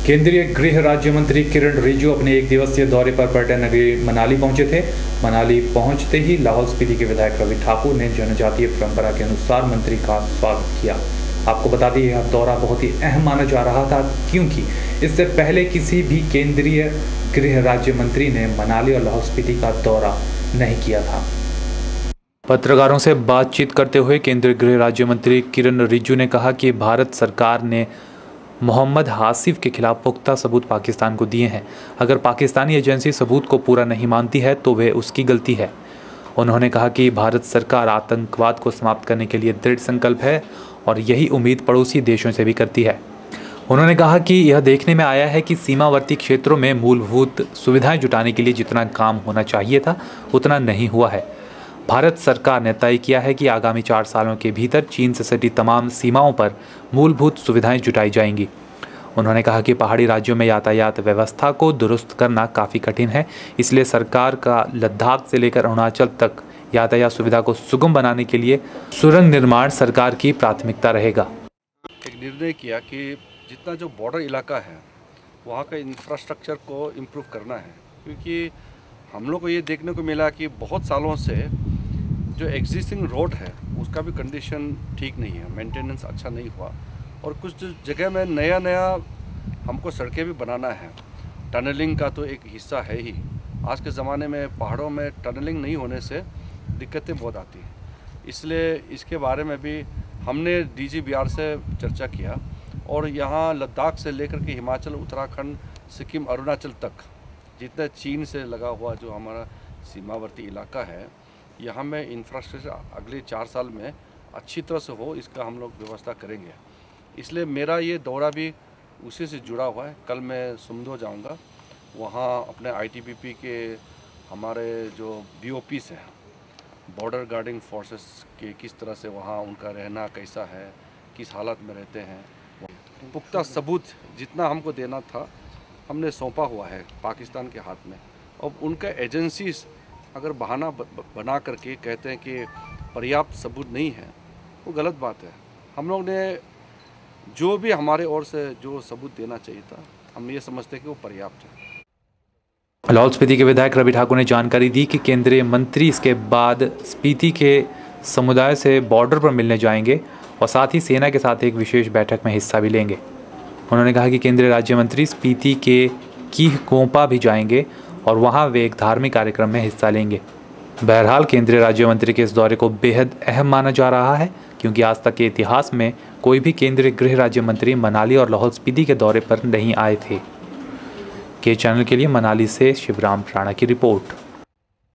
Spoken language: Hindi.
केंद्रीय गृह राज्य मंत्री किरण रिजिजू अपने एक दिवसीय दौरे पर पर्यटन नगरी मनाली पहुंचे थे। मनाली पहुंचते ही लाहौल स्पीति के विधायक रवि ठाकुर ने जनजातीय परंपरा के अनुसार मंत्री का स्वागत किया। आपको बता दें, यह दौरा बहुत ही अहम माना जा रहा था, क्योंकि इससे पहले किसी भी केंद्रीय गृह राज्य मंत्री ने मनाली और लाहौल स्पीति का दौरा नहीं किया था। पत्रकारों से बातचीत करते हुए केंद्रीय गृह राज्य मंत्री किरण रिजिजू ने कहा कि भारत सरकार ने मोहम्मद हासिफ के खिलाफ पुख्ता सबूत पाकिस्तान को दिए हैं। अगर पाकिस्तानी एजेंसी सबूत को पूरा नहीं मानती है तो वह उसकी गलती है। उन्होंने कहा कि भारत सरकार आतंकवाद को समाप्त करने के लिए दृढ़ संकल्प है और यही उम्मीद पड़ोसी देशों से भी करती है। उन्होंने कहा कि यह देखने में आया है कि सीमावर्ती क्षेत्रों में मूलभूत सुविधाएं जुटाने के लिए जितना काम होना चाहिए था उतना नहीं हुआ है। भारत सरकार ने तय किया है कि आगामी 4 सालों के भीतर चीन से सटी तमाम सीमाओं पर मूलभूत सुविधाएं जुटाई जाएंगी। उन्होंने कहा कि पहाड़ी राज्यों में यातायात व्यवस्था को दुरुस्त करना काफ़ी कठिन है, इसलिए सरकार का लद्दाख से लेकर अरुणाचल तक यातायात सुविधा को सुगम बनाने के लिए सुरंग निर्माण सरकार की प्राथमिकता रहेगा। एक निर्णय किया कि जितना जो बॉर्डर इलाका है वहाँ का इंफ्रास्ट्रक्चर को इम्प्रूव करना है, क्योंकि हम लोग को ये देखने को मिला कि बहुत सालों से जो एग्जिस्टिंग रोड है उसका भी कंडीशन ठीक नहीं है, मेंटेनेंस अच्छा नहीं हुआ और कुछ जगह में नया हमको सड़कें भी बनाना है। टनलिंग का तो एक हिस्सा है ही। आज के ज़माने में पहाड़ों में टनलिंग नहीं होने से दिक्कतें बहुत आती हैं, इसलिए इसके बारे में भी हमने DGBR से चर्चा किया और यहाँ लद्दाख से लेकर के हिमाचल, उत्तराखंड, सिक्किम, अरुणाचल तक जितना चीन से लगा हुआ जो हमारा सीमावर्ती इलाका है, यहाँ में इंफ्रास्ट्रक्चर अगले 4 साल में अच्छी तरह से हो, इसका हम लोग व्यवस्था करेंगे। इसलिए मेरा ये दौरा भी उसी से जुड़ा हुआ है। कल मैं सुमदो जाऊँगा, वहाँ अपने ITBP के हमारे जो BOPs हैं, बॉर्डर गार्डिंग फोर्सेस के किस तरह से वहाँ उनका रहना कैसा है, किस हालत में रहते हैं, पुख्ता सबूत जितना हमको देना था हमने सौंपा हुआ है पाकिस्तान के हाथ में। अब उनका एजेंसीज अगर बहाना बना करके कहते हैं कि पर्याप्त सबूत नहीं है, वो गलत बात है। हम लोग ने जो भी हमारे ओर से जो सबूत देना चाहिए था, हम ये समझते हैं कि वो पर्याप्त है। लाहौल स्पीति के विधायक रवि ठाकुर ने जानकारी दी कि केंद्रीय मंत्री इसके बाद स्पीति के समुदाय से बॉर्डर पर मिलने जाएंगे और साथ ही सेना के साथ एक विशेष बैठक में हिस्सा भी लेंगे। उन्होंने कहा कि केंद्रीय राज्य मंत्री स्पीति के कीह कोंपा भी जाएंगे और वहां वे एक धार्मिक कार्यक्रम में हिस्सा लेंगे। बहरहाल केंद्रीय राज्य मंत्री के इस दौरे को बेहद अहम माना जा रहा है, क्योंकि आज तक के इतिहास में कोई भी केंद्रीय गृह राज्य मंत्री मनाली और लाहौल स्पीति के दौरे पर नहीं आए थे। के चैनल के लिए मनाली से शिवराम राणा की रिपोर्ट।